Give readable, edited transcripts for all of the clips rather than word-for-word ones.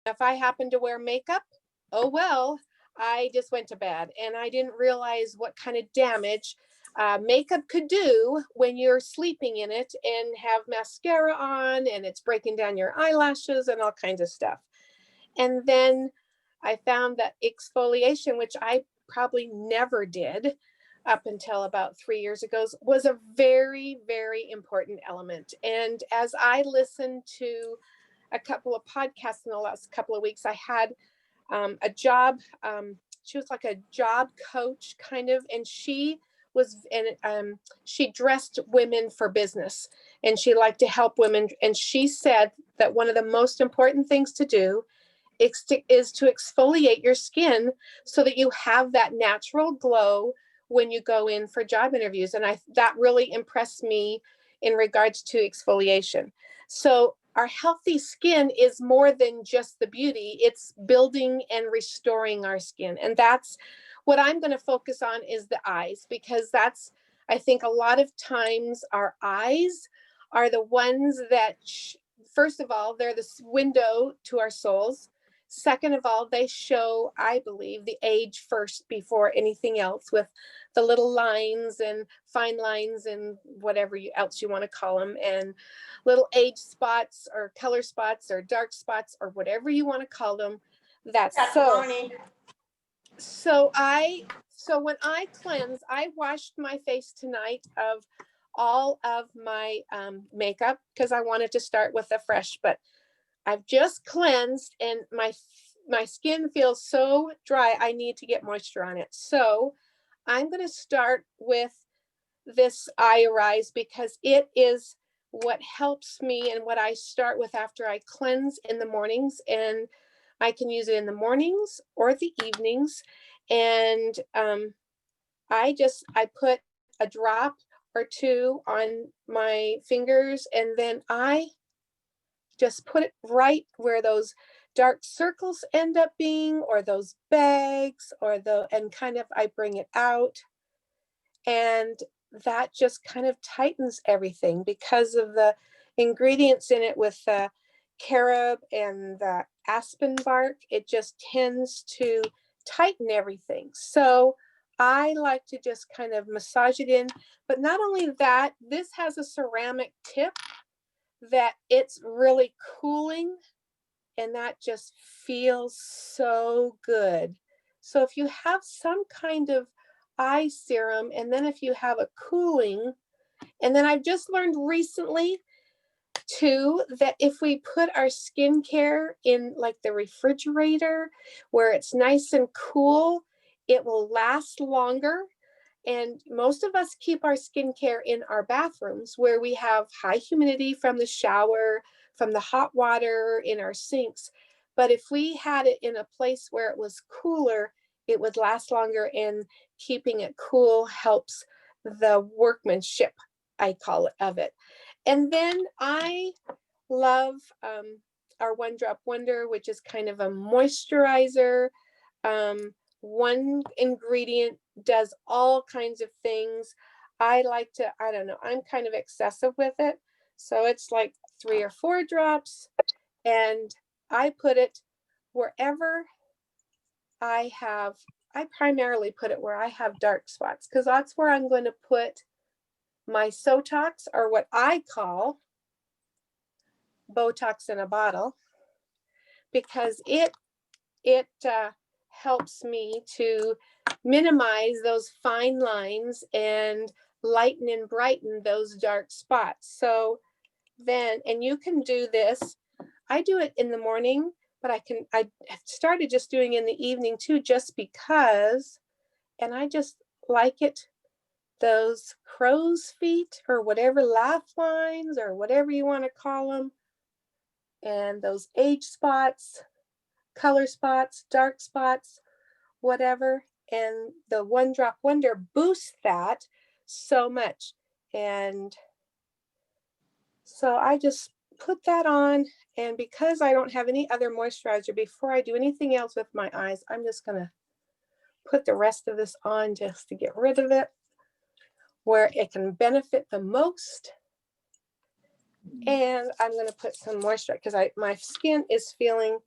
If I happen to wear makeup, oh well, I just went to bed and I didn't realize what kind of damage makeup could do when you're sleeping in it and have mascara on and it's breaking down your eyelashes and all kinds of stuff. And then I found that exfoliation, which I probably never did up until about 3 years ago, was a very, very important element. And as I listened to a couple of podcasts in the last couple of weeks, I had a job. She was like a job coach kind of, and she dressed women for business, and she liked to help women. And she said that one of the most important things to do is to exfoliate your skin so that you have that natural glow when you go in for job interviews. And that really impressed me in regards to exfoliation. So our healthy skin is more than just the beauty. It's building and restoring our skin. And that's what I'm going to focus on, is the eyes, because that's, I think a lot of times our eyes are the ones that, first of all, they're the window to our souls. Second of all, they show, I believe, the age first before anything else, with the little lines and fine lines and whatever else you want to call them, and little age spots or color spots or dark spots or whatever you want to call them. That's so. So when I cleanse, I washed my face tonight of all of my makeup because I wanted to start with a fresh, but I've just cleansed and my skin feels so dry. I need to get moisture on it. So I'm going to start with this eye arise because it is what helps me and what I start with after I cleanse in the mornings. And I can use it in the mornings or the evenings. And I put a drop or two on my fingers, and then I just put it right where those dark circles end up being, or those bags, and kind of I bring it out, and that just kind of tightens everything because of the ingredients in it with the carob and the aspen bark. It just tends to tighten everything. So I like to just kind of massage it in. But not only that, this has a ceramic tip that it's really cooling, and that just feels so good. So if you have some kind of eye serum, and then if you have a cooling, and then I've just learned recently too that if we put our skincare in like the refrigerator where it's nice and cool, it will last longer. And most of us keep our skincare in our bathrooms where we have high humidity from the shower, from the hot water in our sinks. But if we had it in a place where it was cooler, it would last longer, and keeping it cool helps the workmanship, I call it, of it. And then I love our One Drop Wonder, which is kind of a moisturizer. One ingredient does all kinds of things. I don't know, I'm kind of excessive with it. So it's like 3 or 4 drops, and I put it wherever I primarily put it where I have dark spots, because that's where I'm going to put my Sotox, or what I call Botox in a bottle, because it helps me to minimize those fine lines and lighten and brighten those dark spots. So then, and you can do this, I do it in the morning, but I started just doing it in the evening too, just because, and I just like it, those crow's feet or whatever, laugh lines or whatever you want to call them, and those age spots, color spots, dark spots, whatever. And the One Drop Wonder boosts that so much. And so I just put that on. And because I don't have any other moisturizer, before I do anything else with my eyes, I'm just going to put the rest of this on just to get rid of it where it can benefit the most. And I'm going to put some moisture because my skin is feeling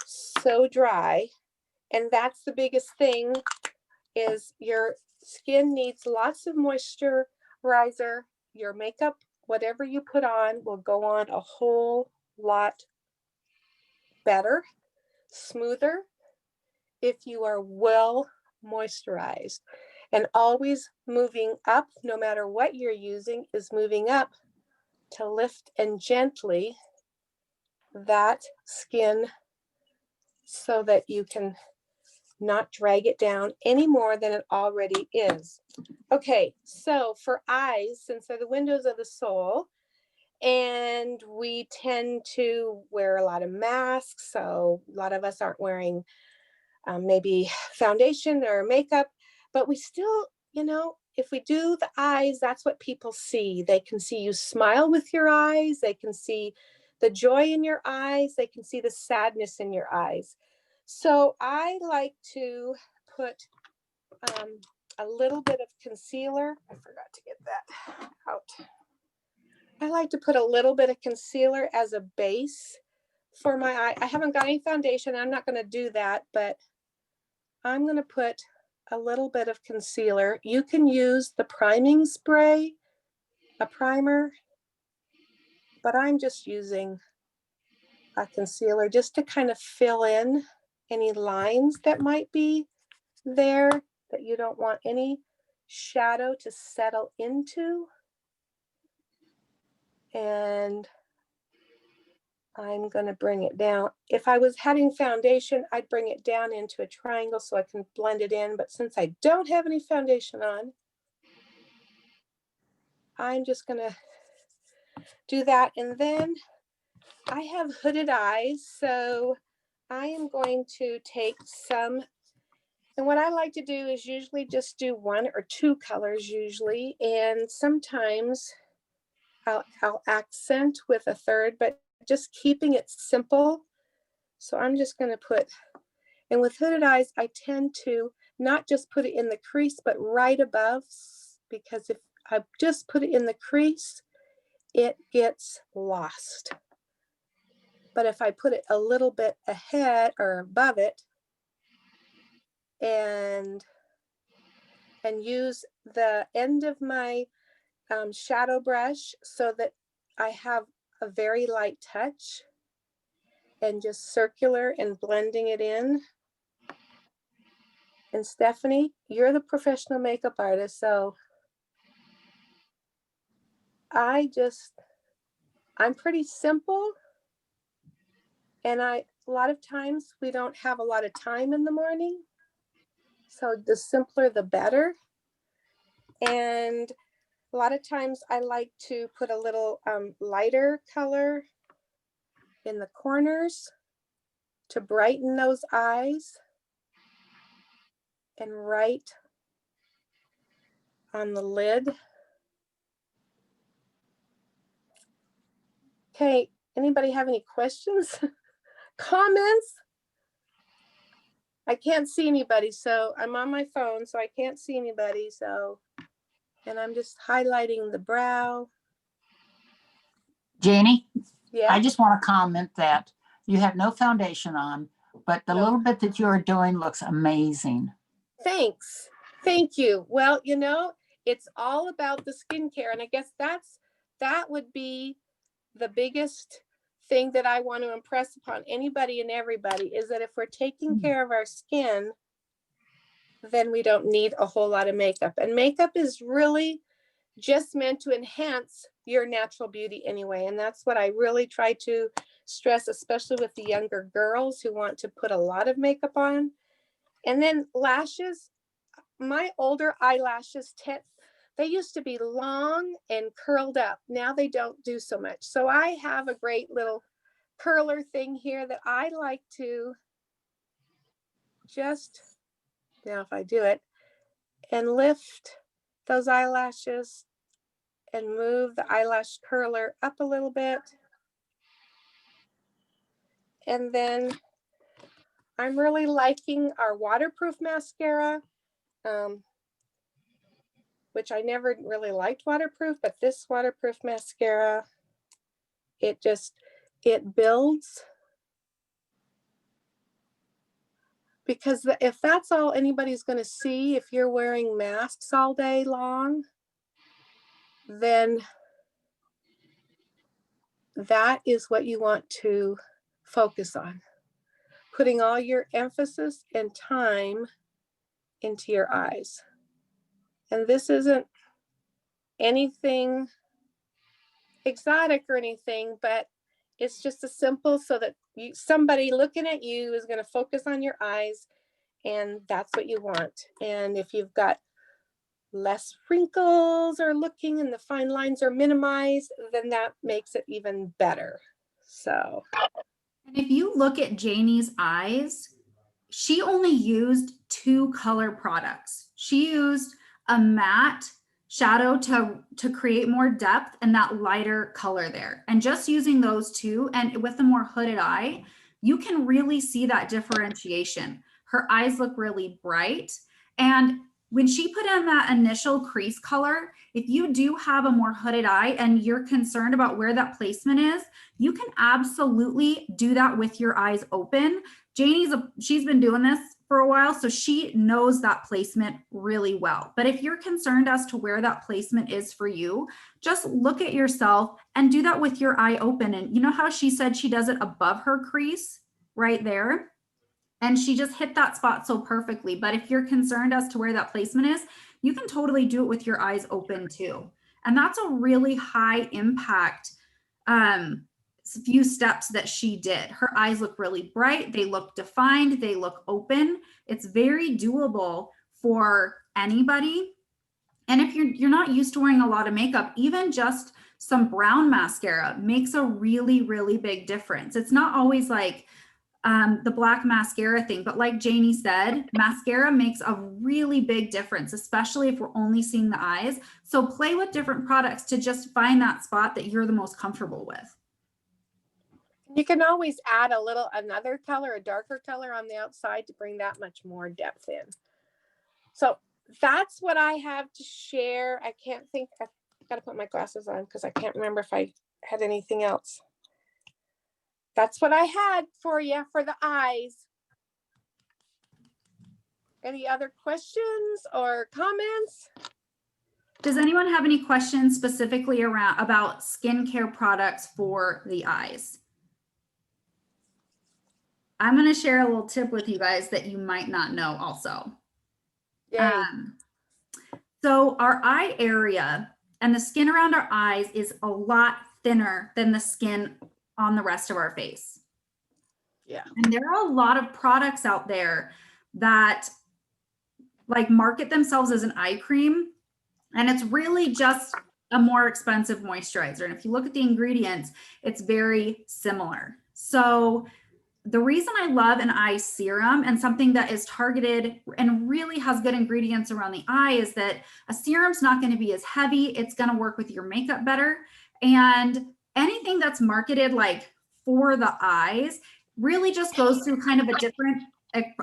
so dry. And that's the biggest thing, is your skin needs lots of moisturizer. Your makeup, whatever you put on, will go on a whole lot better, smoother, if you are well moisturized. And always moving up, no matter what you're using, is moving up to lift and gently that skin so that you can not drag it down any more than it already is. Okay, so for eyes, since they're the windows of the soul, and we tend to wear a lot of masks, so a lot of us aren't wearing maybe foundation or makeup, but we still, you know, if we do the eyes, that's what people see. They can see you smile with your eyes. They can see the joy in your eyes. They can see the sadness in your eyes. So I like to put a little bit of concealer. I forgot to get that out. I like to put a little bit of concealer as a base for my eye. I haven't got any foundation. I'm not going to do that, but I'm going to put a little bit of concealer. You can use the priming spray, a primer, but I'm just using a concealer just to kind of fill in any lines that might be there that you don't want any shadow to settle into. And I'm going to bring it down. If I was having foundation, I'd bring it down into a triangle so I can blend it in. But since I don't have any foundation on, I'm just going to do that. And then I have hooded eyes, so I am going to take some, and what I like to do is usually just do one or two colors usually, and sometimes I'll accent with a third, but just keeping it simple. So I'm just going to put, and with hooded eyes, I tend to not just put it in the crease, but right above, because if I just put it in the crease, it gets lost. But if I put it a little bit ahead or above it and use the end of my shadow brush so that I have a very light touch and just circular and blending it in. And Stephanie, you're the professional makeup artist, so I'm pretty simple, and a lot of times we don't have a lot of time in the morning, so the simpler the better. And a lot of times I like to put a little lighter color in the corners to brighten those eyes, and right on the lid. Okay, anybody have any questions? Comments? I can't see anybody, so I'm on my phone, so I can't see anybody. So, and I'm just highlighting the brow. Janee, Yeah. I just want to comment that you have no foundation on, but the little bit that you're doing looks amazing. Thanks. Thank you. Well, you know, it's all about the skincare, and I guess that would be the biggest thing that I want to impress upon anybody and everybody, is that if we're taking care of our skin, then we don't need a whole lot of makeup. And makeup is really just meant to enhance your natural beauty anyway. And that's what I really try to stress, especially with the younger girls who want to put a lot of makeup on. And then lashes, my older eyelashes, they used to be long and curled up. Now they don't do so much. So I have a great little curler thing here that I like to just, now if I do it, and lift those eyelashes and move the eyelash curler up a little bit. And then I'm really liking our waterproof mascara, which I never really liked waterproof, but this waterproof mascara, it builds Because if that's all anybody's going to see, if you're wearing masks all day long, then that is what you want to focus on. Putting all your emphasis and time into your eyes. And this isn't anything exotic or anything, but it's just a simple so that somebody looking at you is going to focus on your eyes, and that's what you want. And if you've got less wrinkles or looking and the fine lines are minimized, then that makes it even better. So, and if you look at Janie's eyes, she only used 2 color products. She used a matte shadow to create more depth and that lighter color there. And just using those 2 and with a more hooded eye, you can really see that differentiation. Her eyes look really bright. And when she put in that initial crease color, if you do have a more hooded eye and you're concerned about where that placement is, you can absolutely do that with your eyes open. She's been doing this for a while, so she knows that placement really well. But if you're concerned as to where that placement is for you, just look at yourself and do that with your eye open. And you know how she said she does it above her crease right there? And she just hit that spot so perfectly. But if you're concerned as to where that placement is, you can totally do it with your eyes open too. And that's a really high impact few steps that she did. Her eyes look really bright. They look defined. They look open. It's very doable for anybody. And if you're not used to wearing a lot of makeup, even just some brown mascara makes a really, really big difference. It's not always like the black mascara thing, but like Janee said, mascara makes a really big difference, especially if we're only seeing the eyes. So play with different products to just find that spot that you're the most comfortable with. you can always add another color, a darker color on the outside to bring that much more depth in. So that's what I have to share. I can't think, I've got to put my glasses on because I can't remember if I had anything else. That's what I had for you for the eyes. Any other questions or comments? Does anyone have any questions specifically about skincare products for the eyes? I'm going to share a little tip with you guys that you might not know also. Yay. So our eye area and the skin around our eyes is a lot thinner than the skin on the rest of our face. Yeah. And there are a lot of products out there that like market themselves as an eye cream, and it's really just a more expensive moisturizer. And if you look at the ingredients, it's very similar. So the reason I love an eye serum and something that is targeted and really has good ingredients around the eye is that a serum's not going to be as heavy. It's going to work with your makeup better. And anything that's marketed like for the eyes really just goes through kind of a different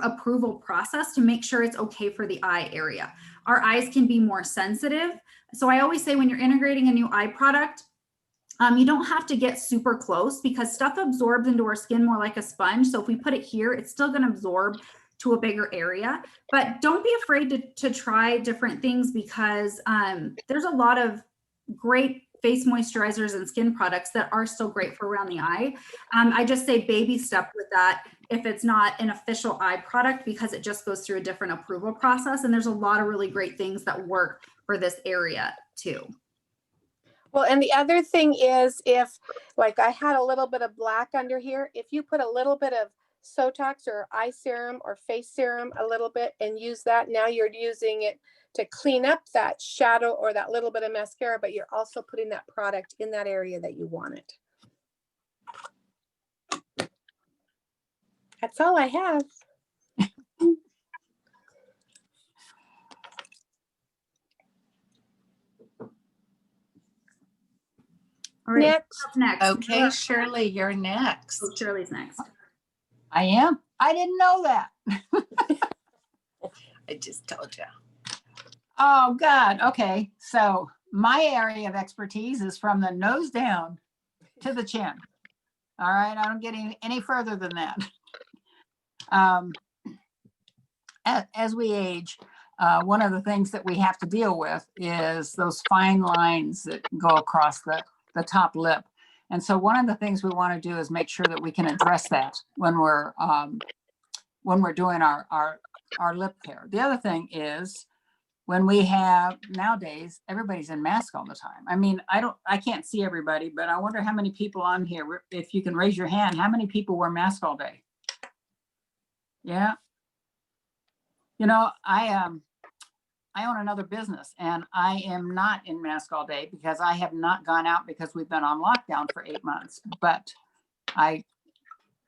approval process to make sure it's okay for the eye area. Our eyes can be more sensitive. So I always say when you're integrating a new eye product, you don't have to get super close because stuff absorbs into our skin more like a sponge. So if we put it here, it's still going to absorb to a bigger area. But don't be afraid to try different things because there's a lot of great face moisturizers and skin products that are still great for around the eye. I just say baby step with that if it's not an official eye product because it just goes through a different approval process. And there's a lot of really great things that work for this area too. Well, and the other thing is if, like I had a little bit of black under here, if you put a little bit of Sotox or eye serum or face serum a little bit and use that, now you're using it to clean up that shadow or that little bit of mascara, but you're also putting that product in that area that you want it. That's all I have. All right, Next. next. Okay, Shirley, you're next. Oh, Shirley's next. I am. I didn't know that. I just told you. Oh, God. Okay. So my area of expertise is from the nose down to the chin. All right. I don't get any further than that. as we age, one of the things that we have to deal with is those fine lines that go across the top lip. And so one of the things we want to do is make sure that we can address that when we're doing our lip care. The other thing is when we have, nowadays, everybody's in mask all the time. I mean, I can't see everybody, but I wonder how many people on here, if you can raise your hand, how many people wear masks all day? Yeah. You know, I own another business and I am not in mask all day because I have not gone out because we've been on lockdown for 8 months. But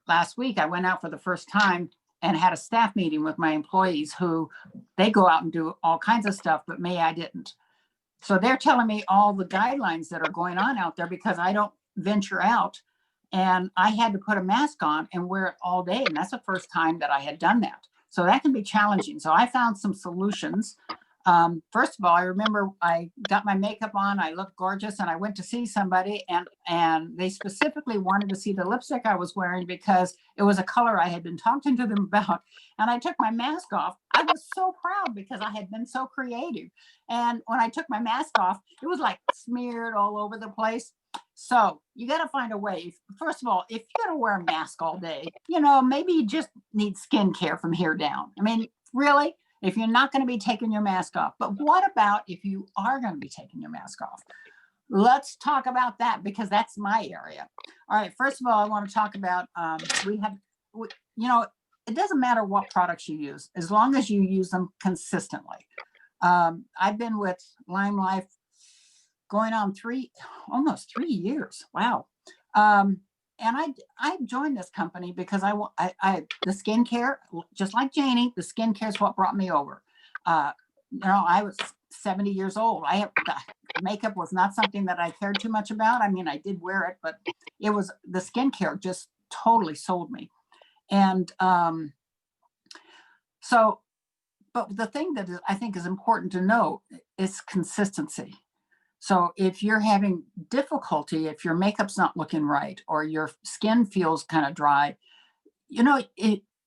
last week I went out for the first time and had a staff meeting with my employees who they go out and do all kinds of stuff, but me, I didn't. So they're telling me all the guidelines that are going on out there because I don't venture out, and I had to put a mask on and wear it all day. And that's the first time that I had done that. So that can be challenging. So I found some solutions. First of all, I remember I got my makeup on, I looked gorgeous, and I went to see somebody and they specifically wanted to see the lipstick I was wearing because it was a color I had been talking to them about. And I took my mask off. I was so proud because I had been so creative. And when I took my mask off, it was like smeared all over the place. So you got to find a way. First of all, if you're going to wear a mask all day, you know, maybe you just need skincare from here down. I mean, really? If you're not going to be taking your mask off. But what about if you are going to be taking your mask off? Let's talk about that because that's my area. All right. First of all, I want to talk about, you know, it doesn't matter what products you use, as long as you use them consistently. I've been with LimeLife going on almost 3 years. Wow. And I joined this company because the skincare, just like Janee, the skincare is what brought me over. You know, I was 70 years old. Makeup was not something that I cared too much about. I mean, I did wear it, but it was the skincare just totally sold me. And but the thing that I think is important to know is consistency. So if you're having difficulty, if your makeup's not looking right, or your skin feels kind of dry, you know,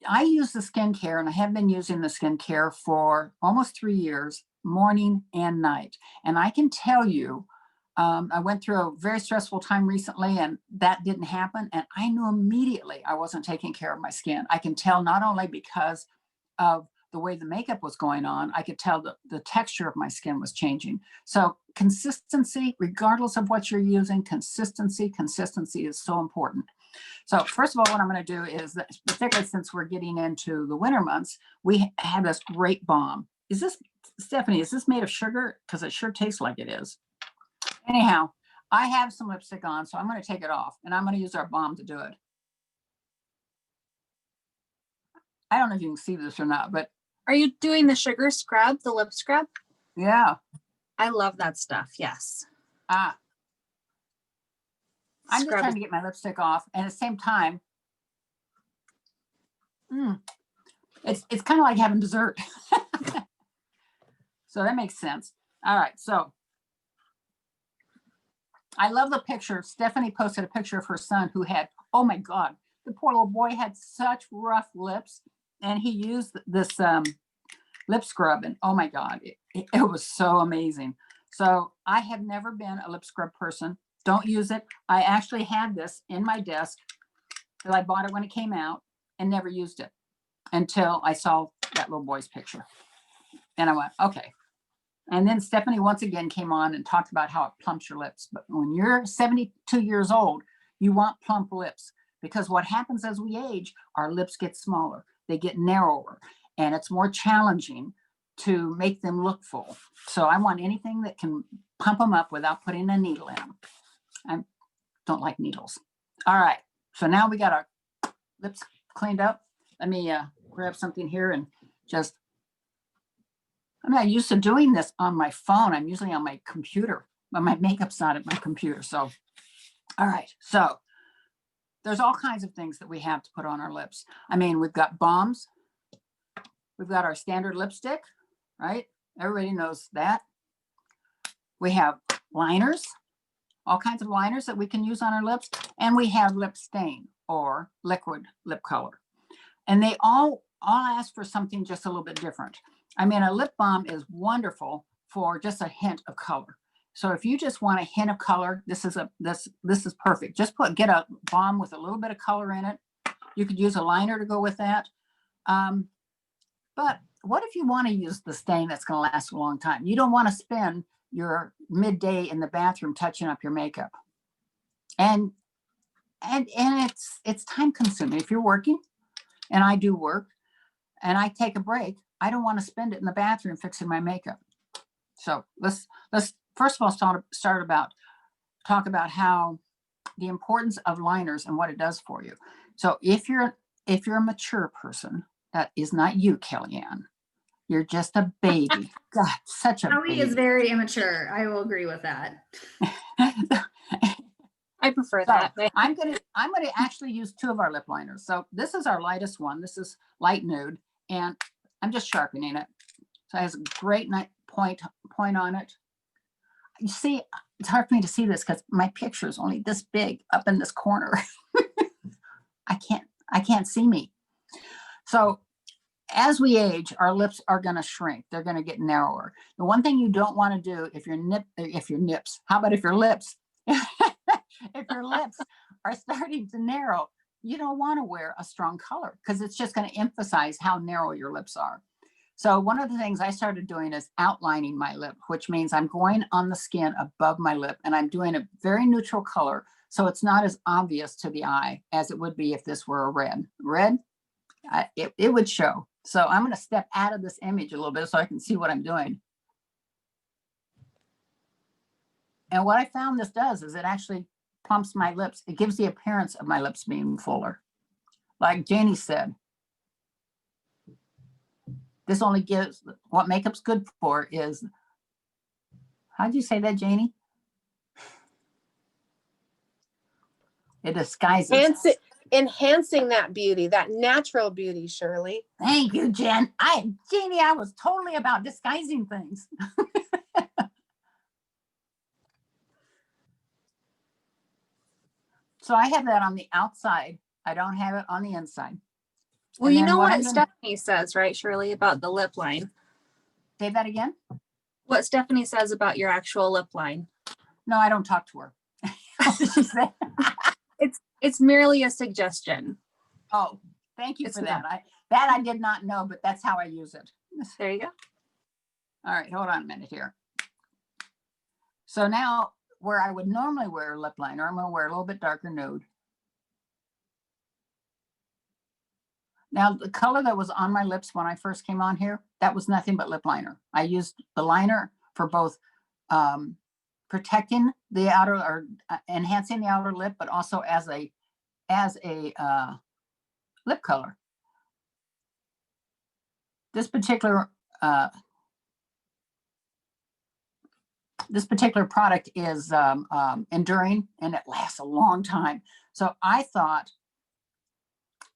I use the skincare, and I have been using the skincare for almost 3 years, morning and night. And I can tell you, I went through a very stressful time recently, and that didn't happen. And I knew immediately I wasn't taking care of my skin. I can tell not only because of the way the makeup was going on, I could tell the texture of my skin was changing. So consistency, regardless of what you're using, consistency is so important. So first of all, what I'm going to do is that, particularly since we're getting into the winter months, we have this great balm. Stephanie, is this made of sugar? Because it sure tastes like it is. Anyhow, I have some lipstick on, so I'm going to take it off, and I'm going to use our balm to do it. I don't know if you can see this or not, but are you doing the sugar scrub, the lip scrub? Yeah. I love that stuff. Yes. I'm just trying to get my lipstick off, and at the same time, it's kind of like having dessert. So that makes sense. All right. So I love the picture. Stephanie posted a picture of her son who had, oh my God, the poor little boy had such rough lips, and he used this lip scrub, and oh my God, it was so amazing. So I have never been a lip scrub person. Don't use it. I actually had this in my desk that I bought it when it came out and never used it until I saw that little boy's picture. And I went, okay. And then Stephanie once again came on and talked about how it plumps your lips. But when you're 72 years old, you want plump lips, because what happens as we age, our lips get smaller, they get narrower, and it's more challenging to make them look full. So I want anything that can pump them up without putting a needle in them. I don't like needles. All right. So now we got our lips cleaned up. Let me grab something here and just, I'm not used to doing this on my phone. I'm usually on my computer, but my makeup's not at my computer. So, all right. So there's all kinds of things that we have to put on our lips. I mean, we've got balms. We've got our standard lipstick, right? Everybody knows that. We have liners, all kinds of liners that we can use on our lips. And we have lip stain or liquid lip color. And they all I'll ask for something just a little bit different. I mean, a lip balm is wonderful for just a hint of color. So if you just want a hint of color, this is perfect. Just get a balm with a little bit of color in it. You could use a liner to go with that. But what if you want to use the stain that's going to last a long time? You don't want to spend your midday in the bathroom touching up your makeup. And it's time consuming. If you're working, and I do work, and I take a break, I don't want to spend it in the bathroom fixing my makeup. So let's first of all talk about how the importance of liners and what it does for you. So if you're a mature person, that is not you, Kellyanne. You're just a baby. God, such a Howie baby. is very immature. I will agree with that. I prefer So that. I'm gonna actually use 2 of our lip liners. So this is our lightest one. This is light nude, and I'm just sharpening it. So it has a great point on it. You see, it's hard for me to see this because my picture is only this big up in this corner. I can't see me. So as we age, our lips are going to shrink. They're going to get narrower. The one thing you don't want to do if your lips, if your lips are starting to narrow, you don't want to wear a strong color because it's just going to emphasize how narrow your lips are. So one of the things I started doing is outlining my lip, which means I'm going on the skin above my lip and I'm doing a very neutral color. So it's not as obvious to the eye as it would be if this were a red. Red, it would show. So I'm going to step out of this image a little bit so I can see what I'm doing. And what I found this does is it actually plumps my lips. It gives the appearance of my lips being fuller. Like Janee said, this only gives, what makeup's good for is, how'd you say that, Janee? It disguises. Enhancing that beauty, that natural beauty, Shirley. Thank you, Jen. Janee, I was totally about disguising things. So I have that on the outside. I don't have it on the inside. Well, you know what Stephanie says, right, Shirley, about the lip line? Say that again? What Stephanie says about your actual lip line. No, I don't talk to her. What did she say? It's merely a suggestion. Oh, thank you for that. I did not know, but that's how I use it. There you go. All right, hold on a minute here. So now where I would normally wear a lip liner, I'm going to wear a little bit darker nude. Now, the color that was on my lips when I first came on here, that was nothing but lip liner. I used the liner for both protecting the outer or enhancing the outer lip, but also as a lip color. This particular product is enduring and it lasts a long time. So I thought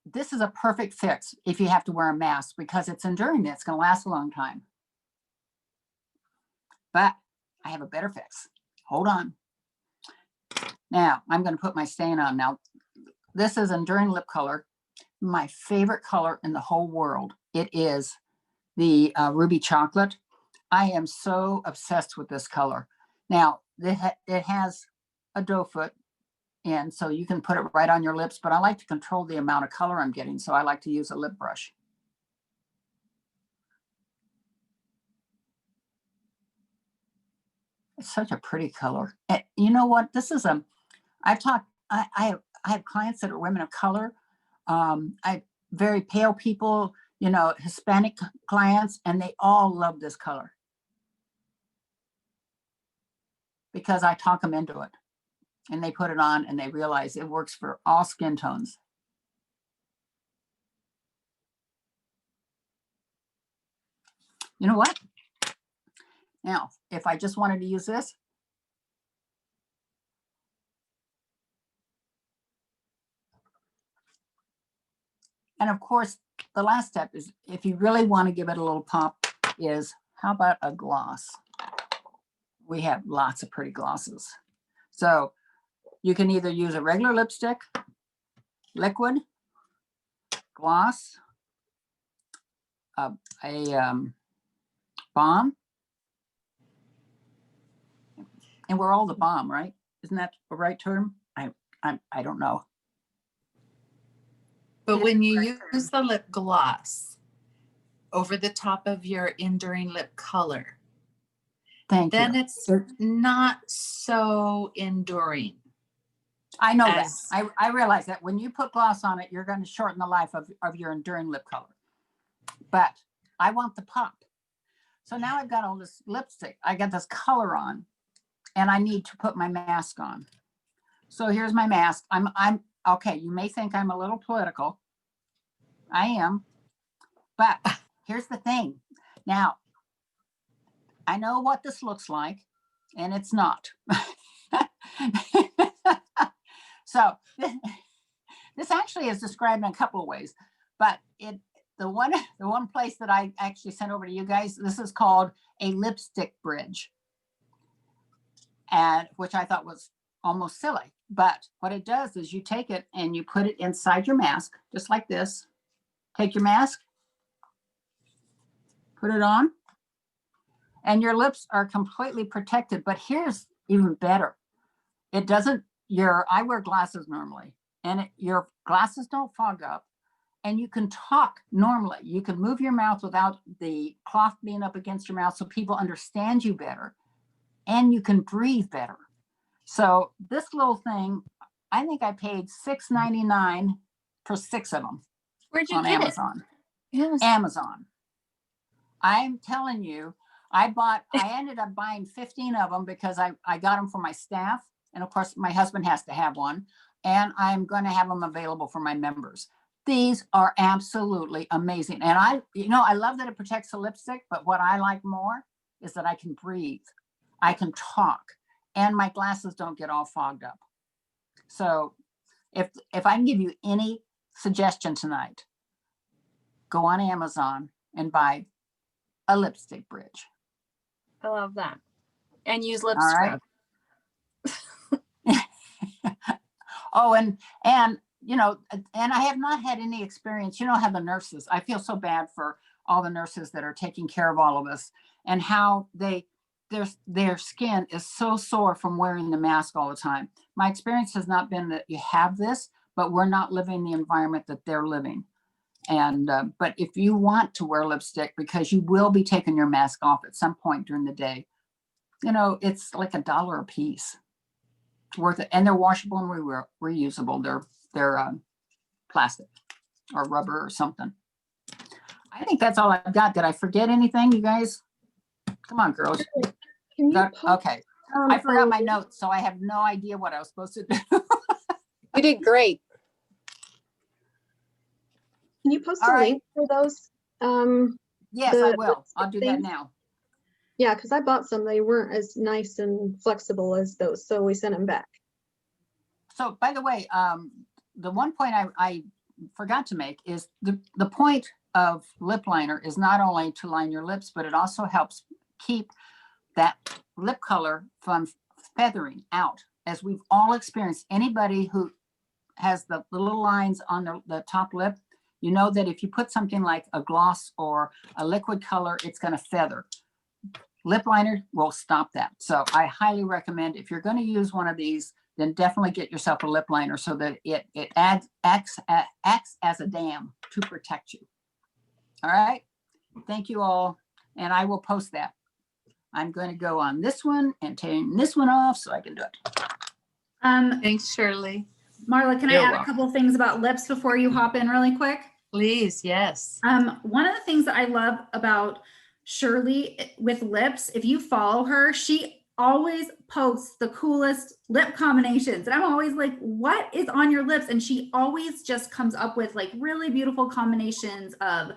this is a perfect fix if you have to wear a mask because it's enduring. It's going to last a long time. But I have a better fix. Hold on. Now I'm going to put my stain on. Now this is enduring lip color. My favorite color in the whole world. It is the ruby chocolate. I am so obsessed with this color. Now it has a doe foot in, so you can put it right on your lips, but I like to control the amount of color I'm getting, so I like to use a lip brush. It's such a pretty color. And you know what? This is I have clients that are women of color. I very pale people, you know, Hispanic clients, and they all love this color because I talk them into it and they put it on and they realize it works for all skin tones. You know what? Now, if I just wanted to use this, and of course, the last step is if you really want to give it a little pop is how about a gloss? We have lots of pretty glosses. So you can either use a regular lipstick, liquid, gloss, balm. And we're all the balm, right? Isn't that the right term? I don't know. But when you use the lip gloss over the top of your enduring lip color, Thank then you. it's not so enduring. I know that. as- I realize that when you put gloss on it, you're going to shorten the life of your enduring lip color. But I want the pop. So now I've got all this lipstick. I got this color on, and I need to put my mask on. So here's my mask. I'm okay. You may think I'm a little political. I am. But here's the thing. Now, I know what this looks like, and it's not. So this actually is described in a couple of ways, but the one place that I actually sent over to you guys, this is called a lipstick bridge, and which I thought was almost silly. But what it does is you take it and you put it inside your mask, just like this. Take your mask, put it on, and your lips are completely protected. But here's even better. It doesn't, I wear glasses normally, and your glasses don't fog up, and you can talk normally. You can move your mouth without the cloth being up against your mouth so people understand you better, and you can breathe better. So this little thing, I think I paid $6.99 for 6 of them. Where'd you on get Amazon. it? Yes. Amazon. I'm telling you, I ended up buying 15 of them because I got them for my staff. And of course, my husband has to have one. And I'm going to have them available for my members. These are absolutely amazing. And I love that it protects the lipstick, but what I like more is that I can breathe. I can talk, and my glasses don't get all fogged up. So if I can give you any suggestion tonight, go on Amazon and buy a lipstick bridge. I love that. And use lip All scrub. right. Oh, and I have not had any experience. You know how the nurses, I feel so bad for all the nurses that are taking care of all of us, and how their skin is so sore from wearing the mask all the time. My experience has not been that you have this, but we're not living the environment that they're living. And but if you want to wear lipstick, because you will be taking your mask off at some point during the day, it's like $1 a piece. It's worth it. And they're washable and reusable. They're plastic or rubber or something. I think that's all I've got. Did I forget anything, you guys? Come on, girls. Can you Okay. I forgot my notes, so I have no idea what I was supposed to do. You did great. Can you post All a right. link for those? Yes, I The will. I'll do that things? now. Yeah, because I bought some. They weren't as nice and flexible as those, so we sent them back. So, by the way, the one point I forgot to make is the point of lip liner is not only to line your lips, but it also helps keep that lip color from feathering out. As we've all experienced, anybody who has the little lines on the top lip, you know that if you put something like a gloss or a liquid color, it's going to feather. Lip liner will stop that. So I highly recommend, if you're going to use one of these, then definitely get yourself a lip liner so that it acts as a dam to protect you. All right. Thank you all. And I will post that. I'm going to go on this one and turn this one off so I can do it. Thanks, Shirley. Marla, can I You're add welcome. a couple things about lips before you hop in really quick? Please, yes. One of the things that I love about Shirley with lips, if you follow her, she always posts the coolest lip combinations. And I'm always like, what is on your lips? And she always just comes up with like really beautiful combinations of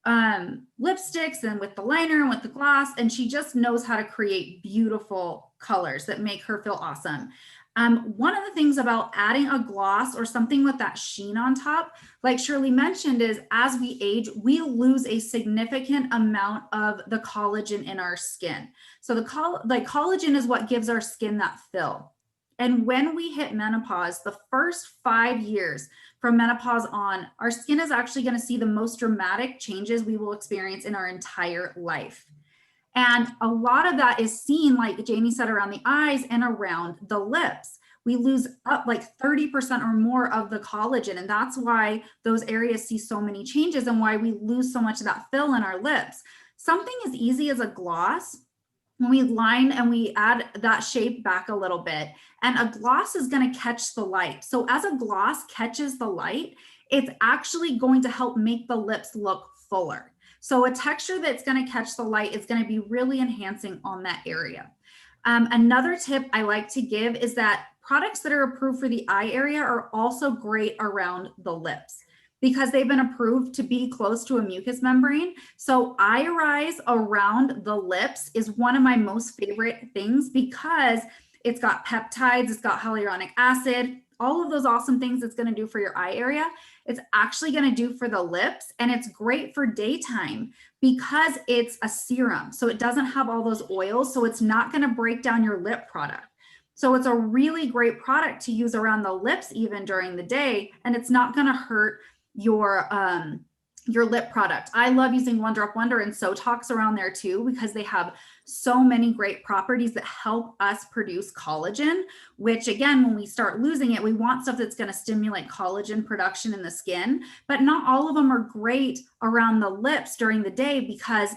lipsticks and with the liner and with the gloss. And she just knows how to create beautiful colors that make her feel awesome. One of the things about adding a gloss or something with that sheen on top, like Shirley mentioned, is as we age, we lose a significant amount of the collagen in our skin. So the collagen is what gives our skin that fill. And when we hit menopause, the first 5 years from menopause on, our skin is actually going to see the most dramatic changes we will experience in our entire life. And a lot of that is seen, like Janee said, around the eyes and around the lips. We lose up like 30% or more of the collagen. And that's why those areas see so many changes and why we lose so much of that fill in our lips. Something as easy as a gloss, when we line and we add that shape back a little bit, and a gloss is going to catch the light. So as a gloss catches the light, it's actually going to help make the lips look fuller. So a texture that's going to catch the light is going to be really enhancing on that area. Another tip I like to give is that products that are approved for the eye area are also great around the lips because they've been approved to be close to a mucous membrane. So Eye around the lips is one of my most favorite things because it's got peptides, it's got hyaluronic acid, all of those awesome things it's going to do for your eye area. It's actually going to do for the lips, and it's great for daytime because it's a serum. So it doesn't have all those oils, so it's not going to break down your lip product. So it's a really great product to use around the lips even during the day, and it's not going to hurt your lip product. I love using One Drop Wonder and Sotox around there too, because they have so many great properties that help us produce collagen, which again, when we start losing it, we want stuff that's going to stimulate collagen production in the skin, but not all of them are great around the lips during the day because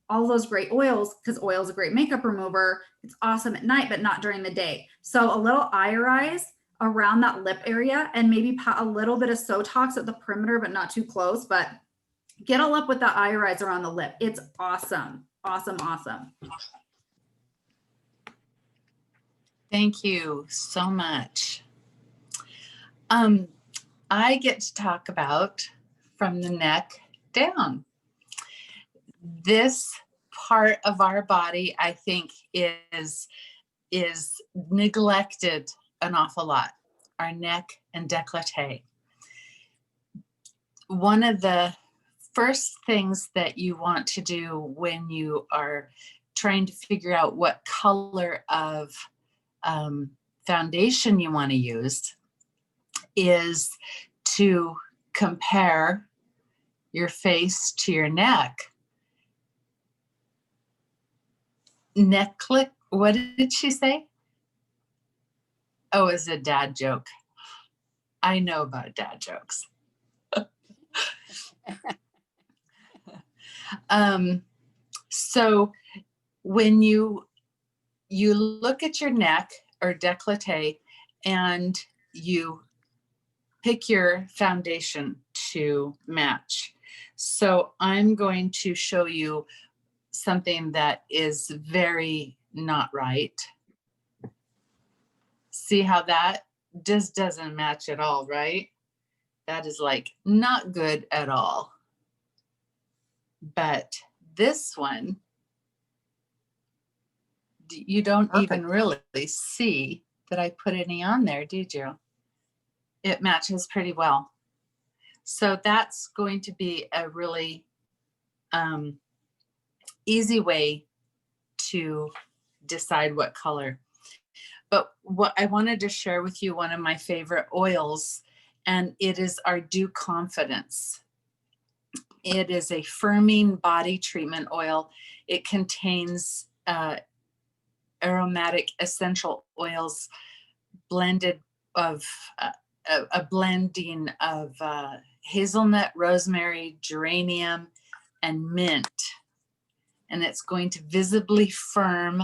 all those great oils, because oil is a great makeup remover, it's awesome at night, but not during the day. So a little Eye around that lip area and maybe pat a little bit of Sotox at the perimeter, but not too close, but get all up with the Eye around the lip. It's awesome. Awesome, awesome. Thank you so much. I get to talk about from the neck down. This part of our body, I think, is neglected an awful lot, our neck and décolleté. One of the first things that you want to do when you are trying to figure out what color of foundation you want to use is to compare your face to your neck. Neck click, what did she say? Oh, it's a dad joke. I know about dad jokes. So when you look at your neck or décolleté and you pick your foundation to match. So I'm going to show you something that is very not right. See how that just doesn't match at all, right? That is like not good at all. But this one, you don't even really see that I put any on there, did you? It matches pretty well. So that's going to be a really easy way to decide what color. But what I wanted to share with you, one of my favorite oils, and it is our Dew Confidence. It is a firming body treatment oil. It contains aromatic essential oils blended of a blending of hazelnut, rosemary, geranium, and mint. And it's going to visibly firm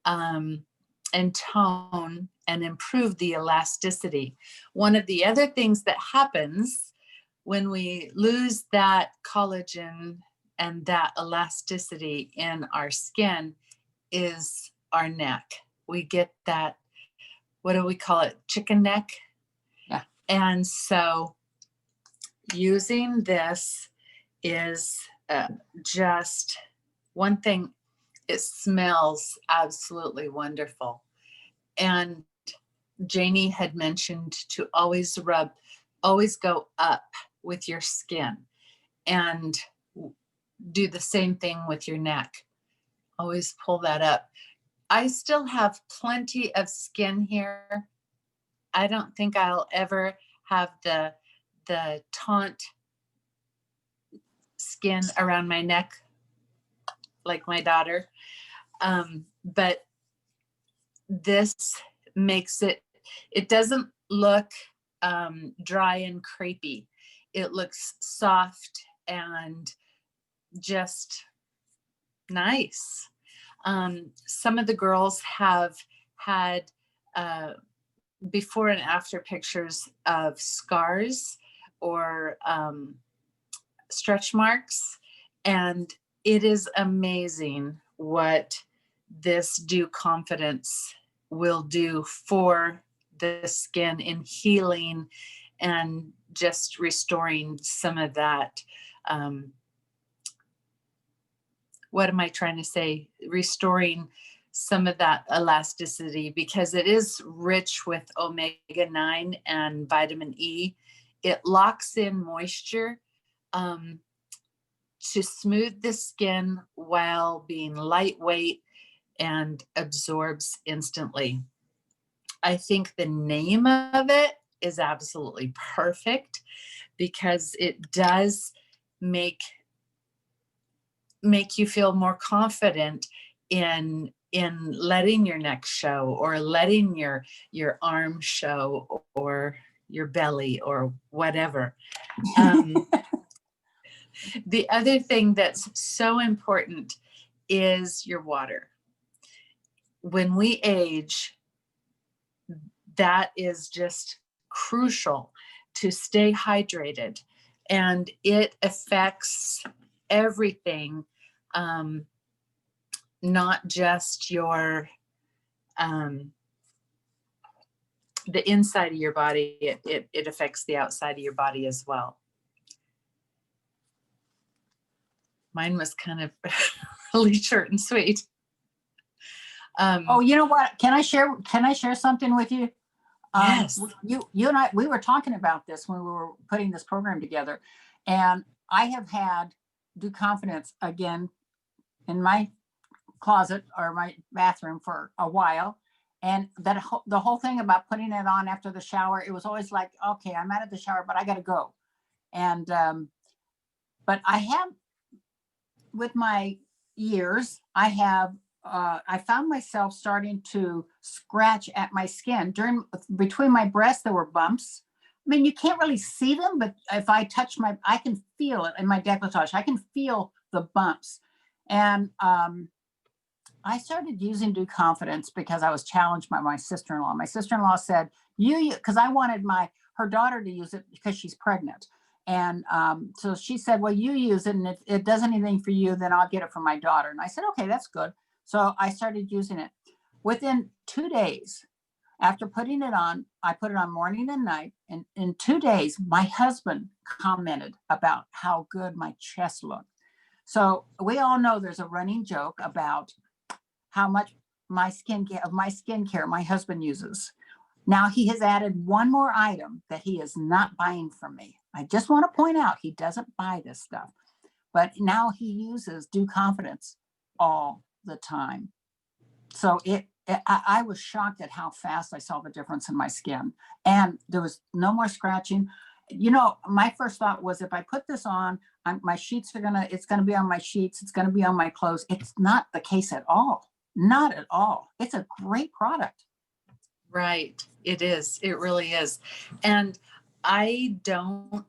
and tone and improve the elasticity. One of the other things that happens when we lose that collagen and that elasticity in our skin is our neck. We get that, what do we call it? Chicken neck? Yeah. And so using this is just one thing. It smells absolutely wonderful. And Janee had mentioned to always go up with your skin and do the same thing with your neck. Always pull that up. I still have plenty of skin here. I don't think I'll ever have the taunt skin around my neck like my daughter. But this makes it doesn't look dry and crepey. It looks soft and just nice. Some of the girls have had before and after pictures of scars or stretch marks, and it is amazing what this Dew Confidence will do for the skin in healing and just restoring some of that. What am I trying to say? Restoring some of that elasticity, because it is rich with omega-9 and vitamin E. It locks in moisture to smooth the skin while being lightweight and absorbs instantly. I think the name of it is absolutely perfect because it does make you feel more confident in letting your neck show, or letting your arm show, or your belly, or whatever. The other thing that's so important is your water. When we age, that is just crucial to stay hydrated, and it affects everything, not just your the inside of your body. It affects the outside of your body as well. Mine was kind of really short and sweet. Oh, you know what? Can I share something with you? Yes. You and I, we were talking about this when we were putting this program together, and I have had Dew Confidence again in my closet or my bathroom for a while. And the whole thing about putting it on after the shower, it was always like, okay, I'm out of the shower, but I got to go. And, but I have, with my years, I found myself starting to scratch at my skin. Between my breasts, there were bumps. I mean, you can't really see them, but if I touch I can feel it in my décolletage. I can feel the bumps. And I started using Dew Confidence because I was challenged by my sister-in-law. My sister-in-law said, because I wanted her daughter to use it because she's pregnant. And so she said, well, you use it, and if it does anything for you, then I'll get it for my daughter. And I said, okay, that's good. So I started using it. Within 2 days after putting it on, I put it on morning and night. And in 2 days, my husband commented about how good my chest looked. So we all know there's a running joke about how much my skincare my husband uses. Now he has added one more item that he is not buying from me. I just want to point out, he doesn't buy this stuff, but now he uses Dew Confidence all the time. So I was shocked at how fast I saw the difference in my skin, and there was no more scratching. You know, my first thought was, if I put this on, my sheets it's going to be on my sheets. It's going to be on my clothes. It's not the case at all. Not at all. It's a great product. Right. It is. It really is. And I'll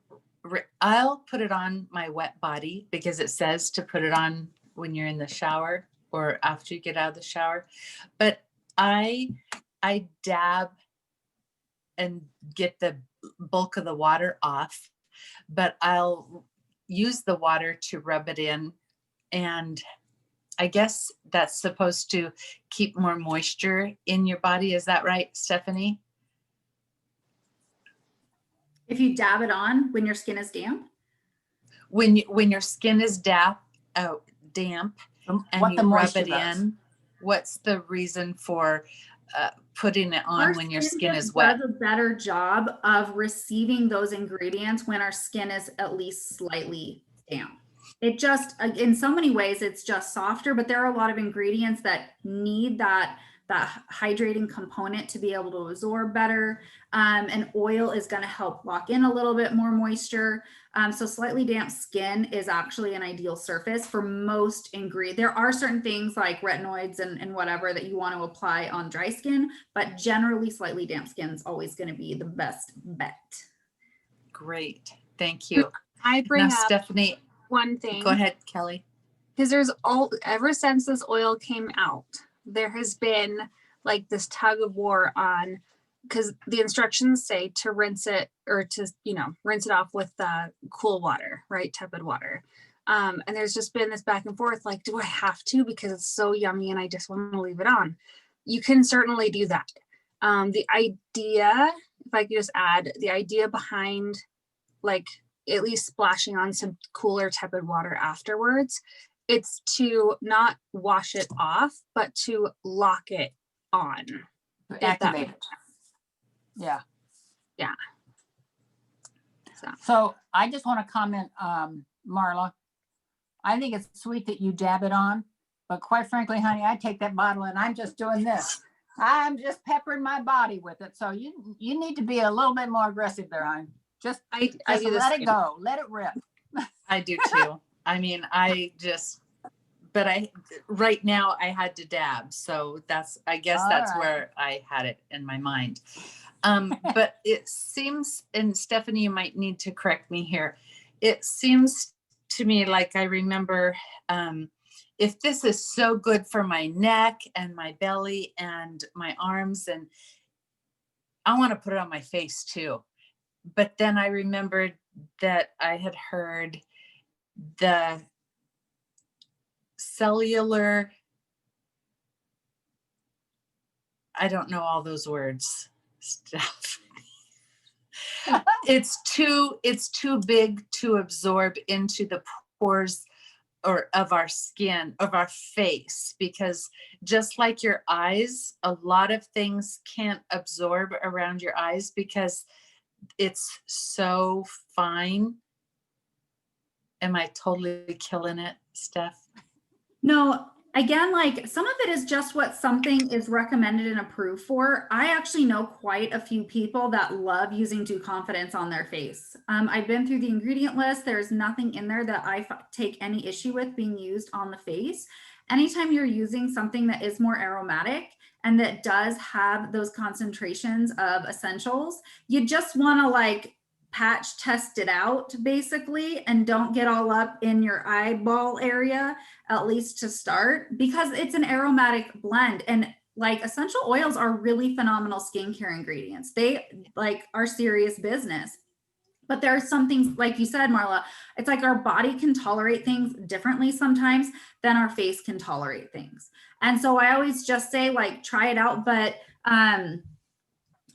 put it on my wet body because it says to put it on when you're in the shower or after you get out of the shower. But I dab and get the bulk of the water off, but I'll use the water to rub it in. And I guess that's supposed to keep more moisture in your body. Is that right, Stephanie? If you dab it on when your skin is damp? When your skin is damp and you rub it in, what's the reason for putting it on when your skin is wet? Does a better job of receiving those ingredients when our skin is at least slightly damp. it just, in so many ways, it's just softer, but there are a lot of ingredients that need that hydrating component to be able to absorb better. And oil is going to help lock in a little bit more moisture. So slightly damp skin is actually an ideal surface for most ingredients. There are certain things like retinoids and whatever that you want to apply on dry skin, but generally slightly damp skin is always going to be the best bet. Great. Thank you. I bring Now, up Stephanie, one thing. go ahead, Kelly. Because ever since this oil came out, there has been like this tug of war on, because the instructions say to rinse it, or to, rinse it off with cool water, right? Tepid water. And there's just been this back and forth, like, do I have to? Because it's so yummy and I just want to leave it on. You can certainly do that. The idea, if I could just add, the idea behind like at least splashing on some cooler tepid water afterwards, it's to not wash it off, but to lock it on. Activate it. Yeah. Yeah. So I just want to comment, Marla, I think it's sweet that you dab it on, but quite frankly, honey, I take that bottle and I'm just doing this. I'm just peppering my body with it. So you need to be a little bit more aggressive there, honey. Just let it go. Let it rip. I do too. I mean, right now I had to dab. So I guess that's right. where I had it in my mind. But it seems, and Stephanie, you might need to correct me here. It seems to me like I remember, if this is so good for my neck and my belly and my arms, and I want to put it on my face too. But then I remembered that I had heard the cellular, I don't know all those words stuff. It's too big to absorb into the pores or of our skin, of our face, because just like your eyes, a lot of things can't absorb around your eyes because it's so fine. Am I totally killing it, Steph? No, again, like some of it is just what something is recommended and approved for. I actually know quite a few people that love using Dew Confidence on their face. I've been through the ingredient list. There's nothing in there that I take any issue with being used on the face. Anytime you're using something that is more aromatic and that does have those concentrations of essentials, you just want to like patch test it out basically, and don't get all up in your eyeball area, at least to start, because it's an aromatic blend. And like essential oils are really phenomenal skincare ingredients. They like are serious business. But there are some things, like you said, Marla, it's like our body can tolerate things differently sometimes than our face can tolerate things. And so I always just say, like, try it out. But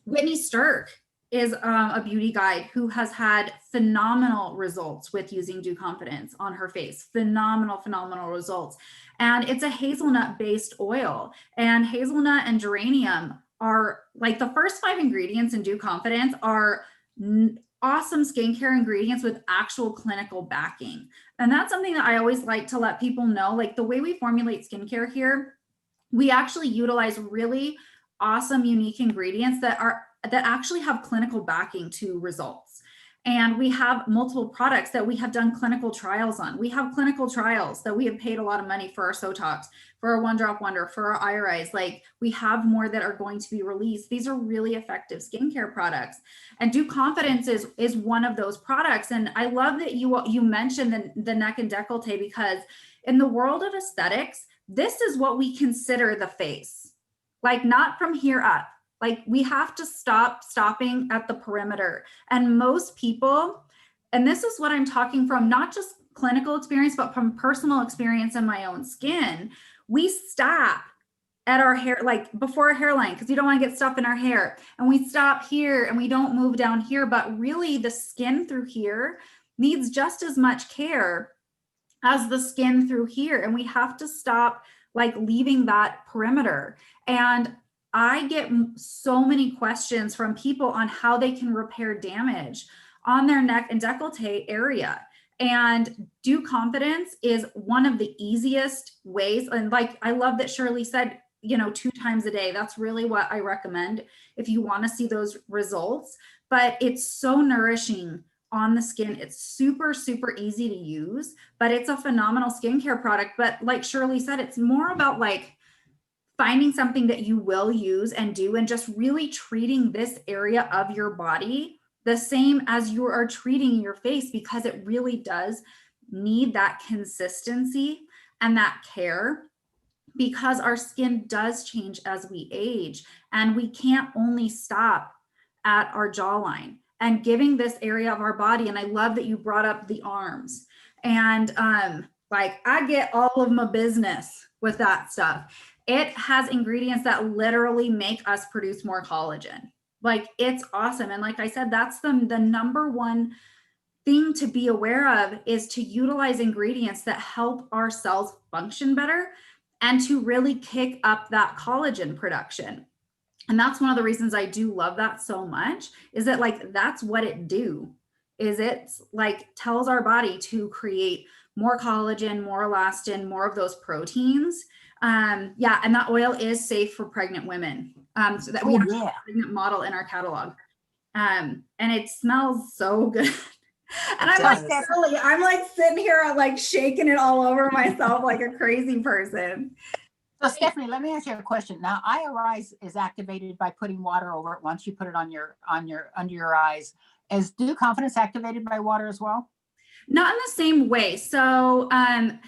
Whitney Sturck is a beauty guide who has had phenomenal results with using Dew Confidence on her face. Phenomenal results. And it's a hazelnut based oil, and hazelnut and geranium are like the first 5 ingredients in Dew Confidence are awesome skincare ingredients with actual clinical backing. And that's something that I always like to let people know. Like the way we formulate skincare here, we actually utilize really awesome, unique ingredients that actually have clinical backing to results. And we have multiple products that we have done clinical trials on. We have clinical trials that we have paid a lot of money for our Sotox, for our One Drop Wonder, for our Irise. Like we have more that are going to be released. These are really effective skincare products. And Dew Confidence is one of those products. And I love that you mentioned the neck and décolleté, because in the world of aesthetics, this is what we consider the face. Like not from here up. Like we have to stopping at the perimeter. And most people, and this is what I'm talking from, not just clinical experience, but from personal experience in my own skin, we stop at our hair, like before our hairline, because you don't want to get stuff in our hair. And we stop here and we don't move down here, but really the skin through here needs just as much care as the skin through here. And we have to stop like leaving that perimeter. And I get so many questions from people on how they can repair damage on their neck and décolleté area. And Do Confidence is one of the easiest ways. And like, I love that Shirley said, 2 times a day. That's really what I recommend if you want to see those results. But it's so nourishing on the skin. It's super, super easy to use, but it's a phenomenal skincare product. But like Shirley said, it's more about like finding something that you will use and do, and just really treating this area of your body the same as you are treating your face, because it really does need that consistency and that care, because our skin does change as we age, and we can't only stop at our jawline. And giving this area of our body, and I love that you brought up the arms, and like I get all of my business with that stuff. It has ingredients that literally make us produce more collagen. Like, it's awesome. And like I said, that's the number one thing to be aware of, is to utilize ingredients that help our cells function better and to really kick up that collagen production. And that's one of the reasons I do love that so much, is that like, that's what it do, is it's like tells our body to create more collagen, more elastin, more of those proteins. Yeah, and that oil is safe for pregnant women. So that we have a pregnant model in our catalog. And it smells so good. And I'm like, Shirley, I'm like sitting here like shaking it all over myself like a crazy person. So Stephanie, let me ask you a question. Now, Eye-Arise is activated by putting water over it once you put it on your under your eyes. Is Do Confidence activated by water as well? Not in the same way. So, and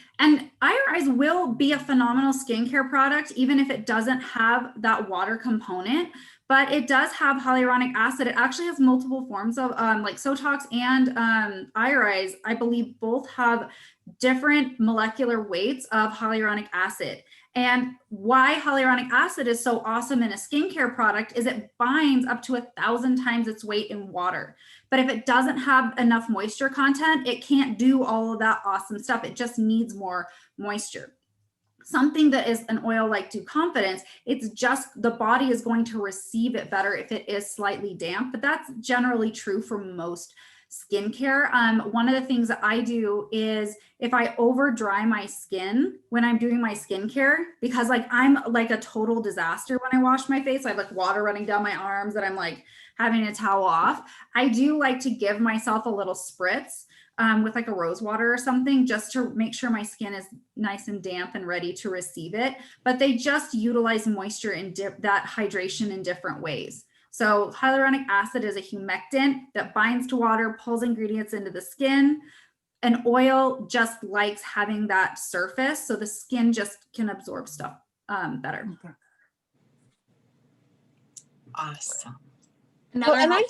Eye-Arise will be a phenomenal skincare product, even if it doesn't have that water component, but it does have hyaluronic acid. It actually has multiple forms of like Sotox and Eye-Arise, I believe both have different molecular weights of hyaluronic acid. And why hyaluronic acid is so awesome in a skincare product is it binds up to 1,000 times its weight in water. But if it doesn't have enough moisture content, it can't do all of that awesome stuff. It just needs more moisture. Something that is an oil like Do Confidence, it's just the body is going to receive it better if it is slightly damp, but that's generally true for most skincare. One of the things that I do is if I over dry my skin when I'm doing my skincare, because like I'm like a total disaster when I wash my face, I have like water running down my arms and I'm like having a towel off. I do like to give myself a little spritz with like a rose water or something, just to make sure my skin is nice and damp and ready to receive it. But they just utilize moisture and that hydration in different ways. So hyaluronic acid is a humectant that binds to water, pulls ingredients into the skin. An oil just likes having that surface, so the skin just can absorb stuff better. Awesome. Well, and I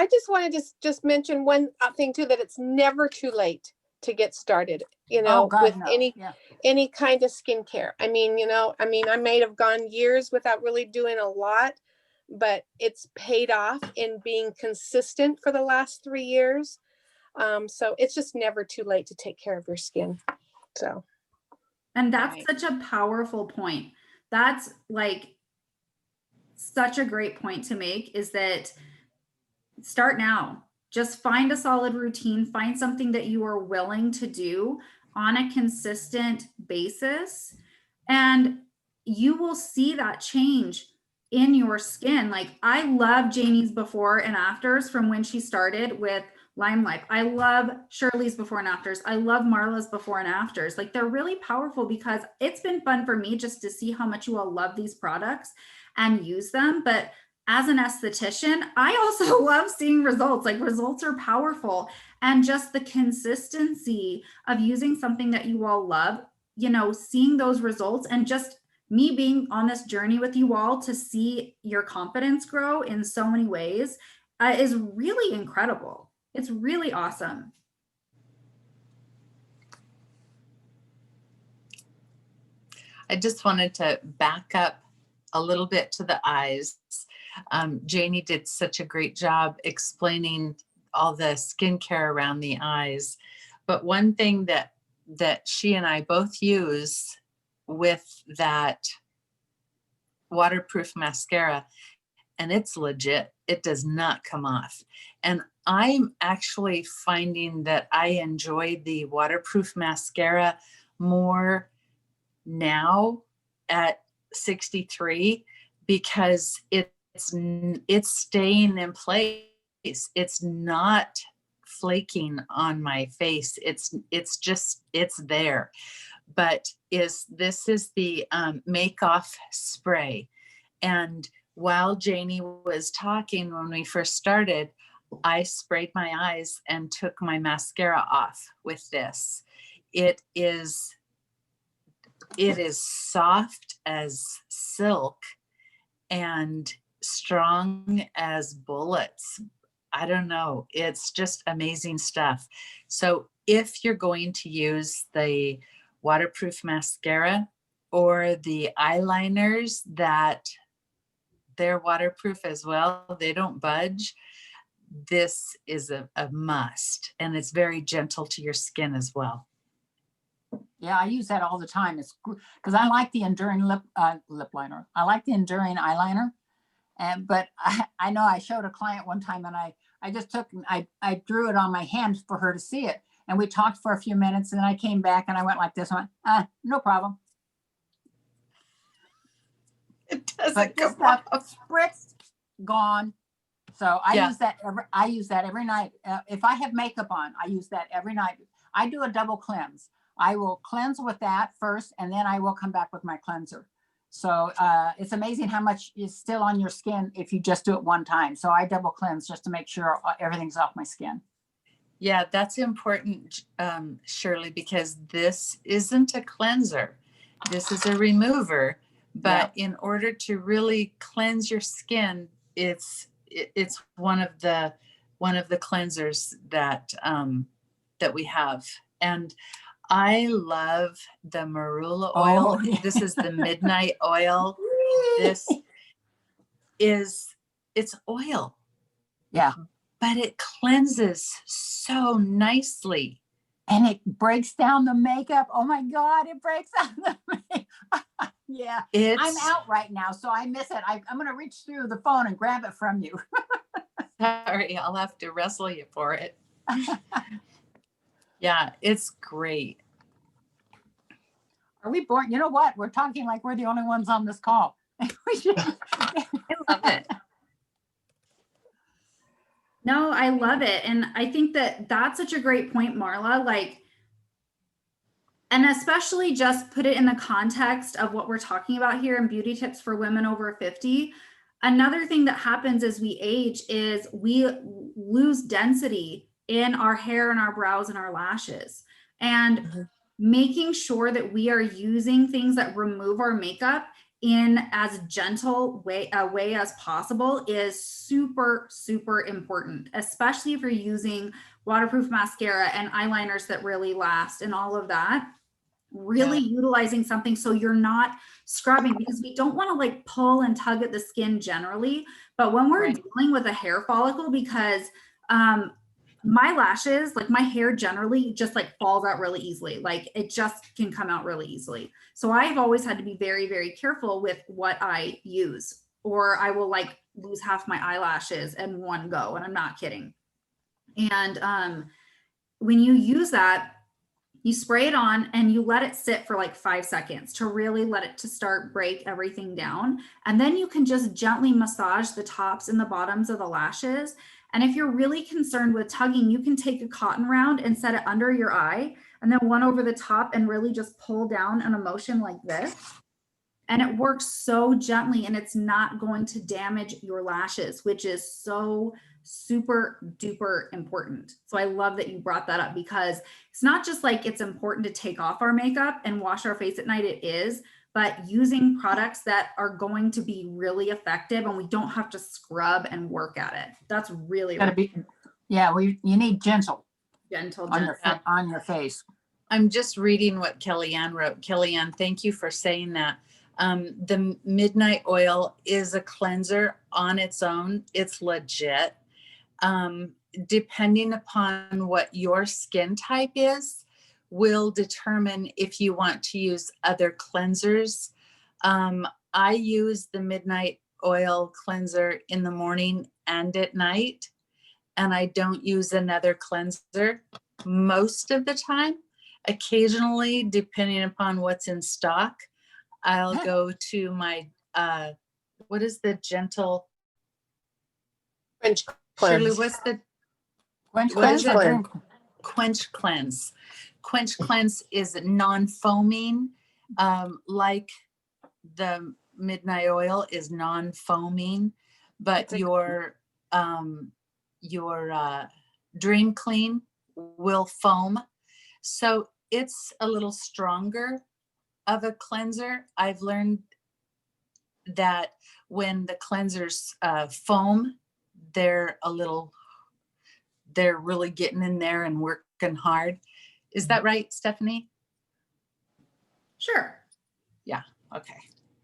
just wanted to just mention one thing too, that it's never too late to get started, with any kind of skincare. I mean, I may have gone years without really doing a lot, but it's paid off in being consistent for the last 3 years. So it's just never too late to take care of your skin. So. And that's such a powerful point. That's like such a great point to make, is that start now. Just find a solid routine, find something that you are willing to do on a consistent basis, and you will see that change in your skin. Like, I love Janee's before and afters from when she started with LimeLife. I love Shirley's before and afters. I love Marla's before and afters. Like, they're really powerful because it's been fun for me just to see how much you all love these products and use them. But as an esthetician, I also love seeing results. Like, results are powerful, and just the consistency of using something that you all love, seeing those results, and just me being on this journey with you all to see your confidence grow in so many ways is really incredible. It's really awesome. I just wanted to back up a little bit to the eyes. Janee did such a great job explaining all the skincare around the eyes. But one thing that she and I both use with that waterproof mascara, and it's legit, it does not come off. And I'm actually finding that I enjoy the waterproof mascara more now at 63 because it's staying in place. It's not flaking on my face. It's there. But this is the Make Off spray. And while Janee was talking when we first started, I sprayed my eyes and took my mascara off with this. It is soft as silk and strong as bullets. I don't know. It's just amazing stuff. So if you're going to use the waterproof mascara or the eyeliners that they're waterproof as well, they don't budge, this is a must. And it's very gentle to your skin as well. Yeah, I use that all the time. It's because I like the enduring lip liner. I like the enduring eyeliner. But I know I showed a client one time and I just took, I drew it on my hand for her to see it. And we talked for a few minutes and then I came back and I went like this, and went, no problem. It doesn't But this come stuff off. spritzed, gone. So I Yeah. use that every night. If I have makeup on, I use that every night. I do a double cleanse. I will cleanse with that first, and then I will come back with my cleanser. So it's amazing how much is still on your skin if you just do it one time. So I double cleanse just to make sure everything's off my skin. Yeah, that's important, Shirley, because this isn't a cleanser. This is a remover. But in order to really cleanse your skin, it's one of the cleansers that that we have. And I love the marula oil. Oh. This is the midnight oil. This it's oil. Yeah. But it cleanses so nicely. And it breaks down the makeup. Oh my God, it breaks down the makeup. Yeah. I'm out right now, so I miss it. I'm going to reach through the phone and grab it from you. Sorry, I'll have to wrestle you for it. Yeah, it's great. Are we bored? You know what? We're talking like we're the only ones on this call. I love it. No, I love it. And I think that that's such a great point, Marla. Like, and especially just put it in the context of what we're talking about here in beauty tips for women over 50. Another thing that happens as we age is we lose density in our hair and our brows and our lashes. And making sure that we are using things that remove our makeup in as gentle a way as possible is super, super important, especially if you're using waterproof mascara and eyeliners that really last and all of that. Really utilizing something so you're not scrubbing, because we don't want to like pull and tug at the skin generally. But when we're dealing with a hair follicle, because my lashes, like my hair generally just like falls out really easily. Like it just can come out really easily. So I've always had to be very, very careful with what I use, or I will like lose half my eyelashes in one go. And I'm not kidding. And when you use that, you spray it on and you let it sit for like 5 seconds to really let it to start break everything down. And then you can just gently massage the tops and the bottoms of the lashes. And if you're really concerned with tugging, you can take a cotton round and set it under your eye and then one over the top and really just pull down in a motion like this. And it works so gently and it's not going to damage your lashes, which is so super duper important. So I love that you brought that up, because it's not just like it's important to take off our makeup and wash our face at night. It is, but using products that are going to be really effective and we don't have to scrub and work at it. That's really, you need gentle on your face. I'm just reading what Kellyanne wrote. Kellyanne, thank you for saying that. The midnight oil is a cleanser on its own. It's legit. Depending upon what your skin type is, will determine if you want to use other cleansers. I use the midnight oil cleanser in the morning and at night. and I don't use another cleanser most of the time. Occasionally, depending upon what's in stock, I'll go to my, what is the gentle, French Shirley, cleanse. what's the Quench What is cleanse or it? drink? Quench Cleanse? Quench Cleanse is non-foaming, like the midnight oil is non-foaming, but It's a- your Dream Clean will foam. So it's a little stronger of a cleanser. I've learned that when the cleansers foam, they're really getting in there and working hard. Is that right, Stephanie? Sure. Okay.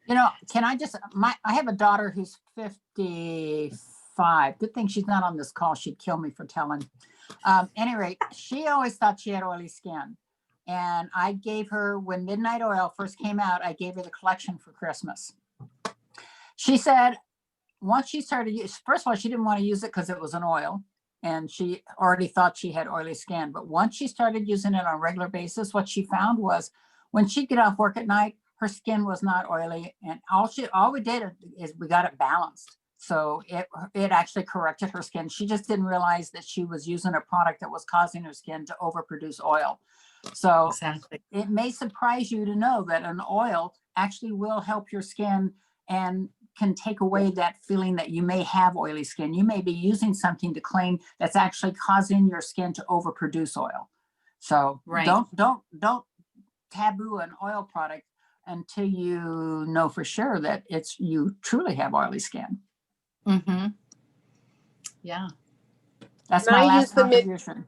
You know, can I just, I have a daughter who's 55. Good thing she's not on this call. She'd kill me for telling. Any rate, she always thought she had oily skin. And I gave her, when Midnight Oil first came out, I gave her the collection for Christmas. She said, once she started, first of all, she didn't want to use it because it was an oil. And she already thought she had oily skin. But once she started using it on a regular basis, what she found was when she'd get off work at night, her skin was not oily. And all we did is we got it balanced. So it actually corrected her skin. She just didn't realize that she was using a product that was causing her skin to overproduce oil. So Exactly. it may surprise you to know that an oil actually will help your skin and can take away that feeling that you may have oily skin. You may be using something to clean that's actually causing your skin to overproduce oil. So Right. don't taboo an oil product until you know for sure that you truly have oily skin. Mm-hmm. Yeah. That's And my I last use the contribution.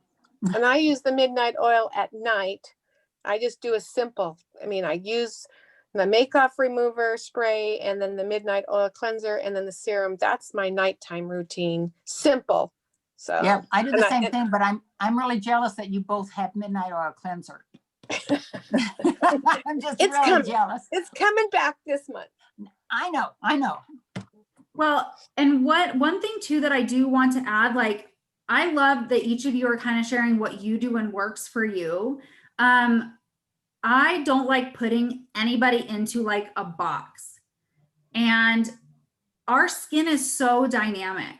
And I use the midnight oil at night. I just do a simple, I use the makeup remover spray and then the midnight oil cleanser and then the serum. That's my nighttime routine. Simple. So Yeah, I do the and same thing, but I'm really jealous that you both have midnight oil cleanser. I'm just It's really coming. jealous. It's coming back this month. I know. Well, and one thing too that I do want to add, like, I love that each of you are kind of sharing what you do and works for you. I don't like putting anybody into like a box. And our skin is so dynamic.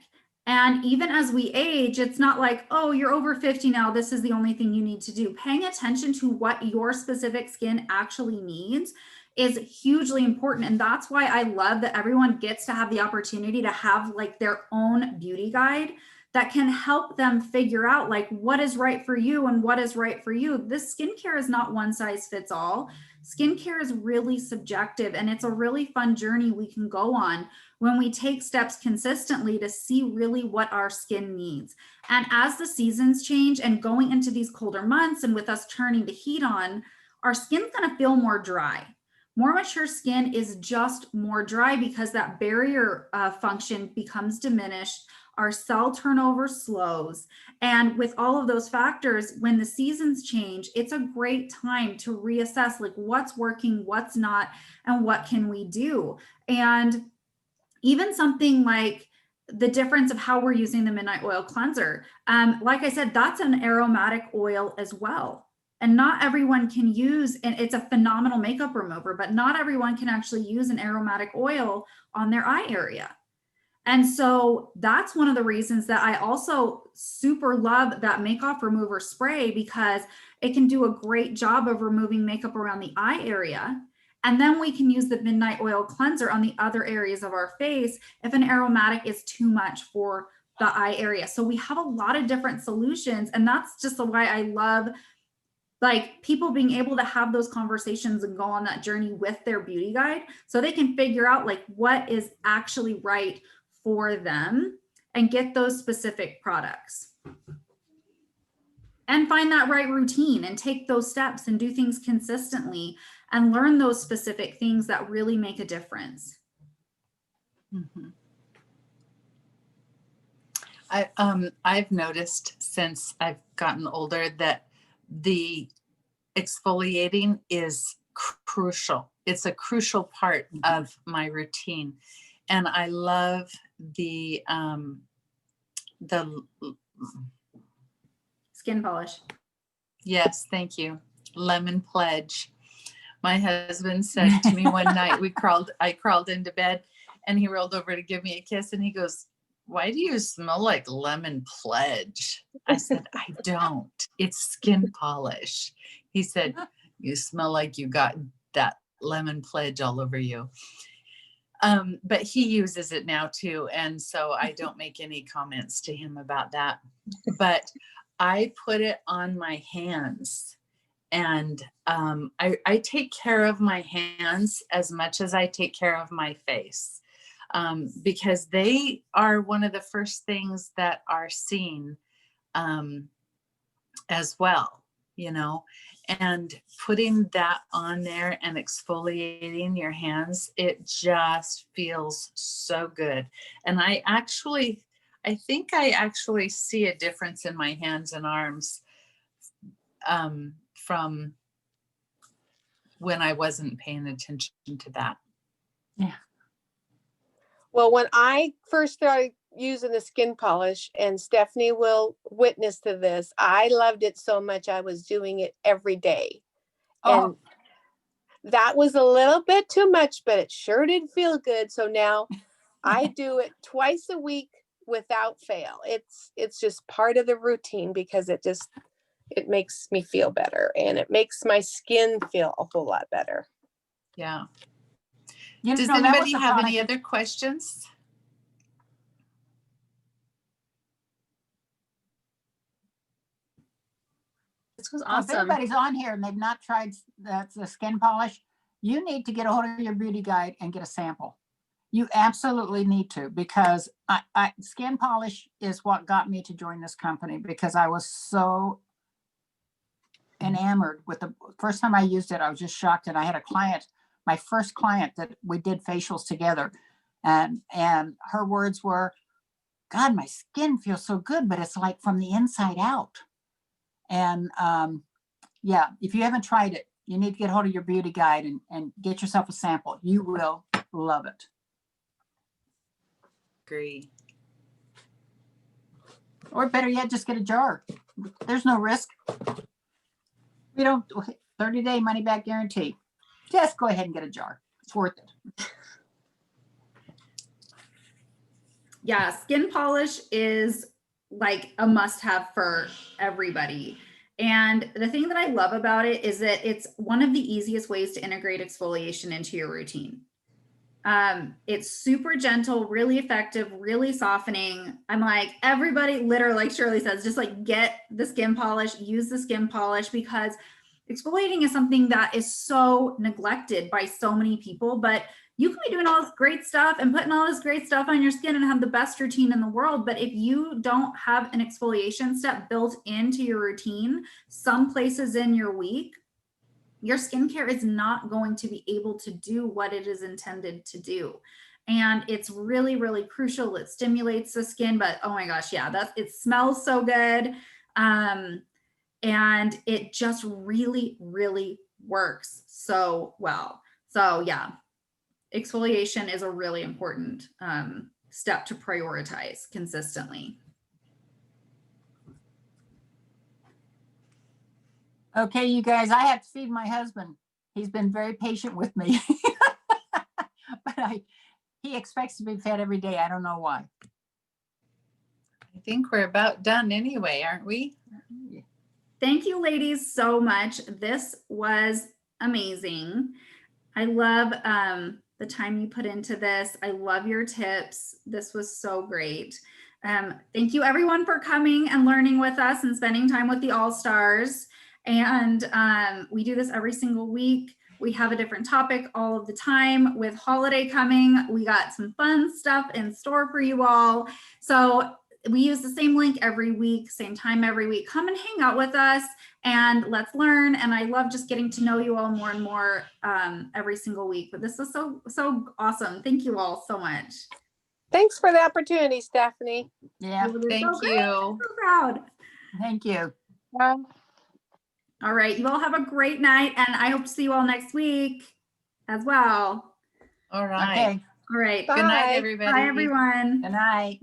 And even as we age, it's not like, oh, you're over 50 now, this is the only thing you need to do. Paying attention to what your specific skin actually needs is hugely important. And that's why I love that everyone gets to have the opportunity to have like their own beauty guide that can help them figure out like what is right for you and what is right for you. This skincare is not one size fits all. Skincare is really subjective, and it's a really fun journey we can go on when we take steps consistently to see really what our skin needs. And as the seasons change and going into these colder months and with us turning the heat on, our skin's gonna feel more dry. More mature skin is just more dry because that barrier function becomes diminished. Our cell turnover slows. And with all of those factors, when the seasons change, it's a great time to reassess like what's working, what's not, and what can we do. And even something like the difference of how we're using the midnight oil cleanser. Like I said, that's an aromatic oil as well. And not everyone can use, and it's a phenomenal makeup remover, but not everyone can actually use an aromatic oil on their eye area. And so that's one of the reasons that I also super love that makeup remover spray, because it can do a great job of removing makeup around the eye area. And then we can use the midnight oil cleanser on the other areas of our face if an aromatic is too much for the eye area. So we have a lot of different solutions. And that's just why I love like people being able to have those conversations and go on that journey with their beauty guide so they can figure out like what is actually right for them and get those specific products and find that right routine and take those steps and do things consistently and learn those specific things that really make a difference. Mm-hmm. I've noticed since I've gotten older that the exfoliating is crucial. It's a crucial part of my routine. And I love the Skin polish. Yes, thank you. Lemon Pledge. My husband said to me one night, I crawled into bed and he rolled over to give me a kiss and he goes, "Why do you smell like Lemon Pledge?" I said, "I don't. It's skin polish." He said, "You smell like you got that Lemon Pledge all over you." But he uses it now too. And so I don't make any comments to him about that. But I put it on my hands. And I take care of my hands as much as I take care of my face, because they are one of the first things that are seen as well, you know, and putting that on there and exfoliating your hands, it just feels so good. And I think I actually see a difference in my hands and arms from when I wasn't paying attention to that. Yeah. Well, when I first started using the skin polish, and Stephanie will witness to this, I loved it so much I was doing it every day. Oh, And that was a little bit too much, but it sure did feel good. So now I do it twice a week without fail. It's just part of the routine because it makes me feel better and it makes my skin feel a whole lot better. Yeah. you Does know, that was anybody the have product- any other questions? This was If awesome. anybody's on here and they've not tried the skin polish, you need to get a hold of your beauty guide and get a sample. You absolutely need to, because skin polish is what got me to join this company, because I was so enamored with the first time I used it. I was just shocked. And I had a client, my first client, that we did facials together. And her words were, "God, my skin feels so good, but it's like from the inside out." And yeah, if you haven't tried it, you need to get hold of your beauty guide and get yourself a sample. You will love it. Agree. Or better yet, just get a jar. There's no risk. We don't 30-day money back guarantee. Just go ahead and get a jar. It's worth it. Yeah, skin polish is like a must-have for everybody. And the thing that I love about it is that it's one of the easiest ways to integrate exfoliation into your routine. It's super gentle, really effective, really softening. I'm like, everybody, literally, like Shirley says, just like get the skin polish, use the skin polish, because exfoliating is something that is so neglected by so many people. But you can be doing all this great stuff and putting all this great stuff on your skin and have the best routine in the world. But if you don't have an exfoliation step built into your routine, some places in your week, your skincare is not going to be able to do what it is intended to do. And it's really, really crucial. It stimulates the skin, but oh my gosh, yeah, it smells so good. And it just really, really works so well. So yeah, exfoliation is a really important step to prioritize consistently. Okay, you guys, I have to feed my husband. He's been very patient with me. But he expects to be fed every day. I don't know why. I think we're about done anyway, aren't we? Thank you, ladies, so much. This was amazing. I love the time you put into this. I love your tips. This was so great. Thank you, everyone, for coming and learning with us and spending time with the All-Stars. And we do this every single week. We have a different topic all of the time. With holiday coming, we got some fun stuff in store for you all. So we use the same link every week, same time every week. Come and hang out with us and let's learn. And I love just getting to know you all more and more every single week. But this was so awesome. Thank you all so much. Thanks for the opportunity, Stephanie. Yeah, Thank you. I'm so proud. thank you. All right. You all have a great night. And I hope to see you all next week as well. All right. Okay, All right. Bye. Good night, everybody. Bye, everyone. good night.